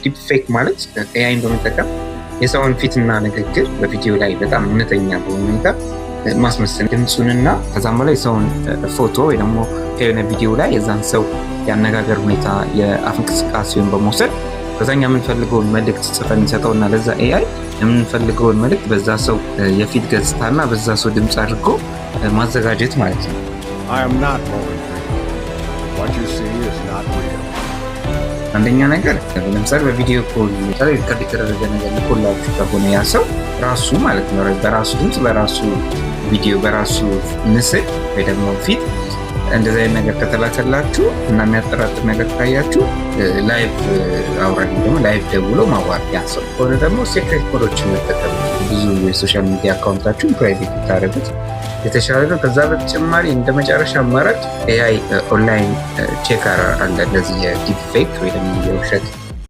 ዲፕ ፌክ ማለት ኤአይን በመጠቀም የሰውን ፊትና ንግግር በቪዲዮ ላይ በጣም እውነተኛ በሆነ ሁኔታ ማስመሰል ድምፁንና ከዛም በላይ የሰውን ፎቶ ወይ ደግሞ ከሆነ ቪዲዮ ላይ የዛን ሰው የአነጋገር ሁኔታ የአፍ እንቅስቃሴውን በመውሰድ ከዛኛ የምንፈልገውን መልእክት ጽፈን እንሰጠውና ለዛ ኤአይ የምንፈልገውን መልእክት በዛ ሰው የፊት ገጽታና በዛ ሰው ድምፅ አድርጎ ማዘጋጀት ማለት ነው። አንደኛ ነገር ለምሳሌ በቪዲዮ ኮል ላይ ሪከርድ የተደረገ ነገር ልኮላችሁ ከሆነ ያ ሰው ራሱ ማለት ነው በራሱ ድምፅ በራሱ ቪዲዮ በራሱ ምስል ወይ ደግሞ ፊት እንደዚህ አይነት ነገር ከተላከላችሁ እና የሚያጠራጥር ነገር ካያችሁ ላይቭ አውራኝ ደግሞ ላይቭ ደውሎ ማዋራት ያ ሰው ከሆነ ደግሞ ሴክሬት ኮዶችን መጠቀም ብዙ የሶሻል ሚዲያ አካውንታችሁን ፕራይቬት ብታደርጉት የተሻለ ነው። ከዛ በተጨማሪ እንደ መጨረሻ አማራጭ ኤአይ ኦንላይን ቼከር አለ። እንደዚህ የዲፕ ፌክ ወይ ደግሞ የውሸት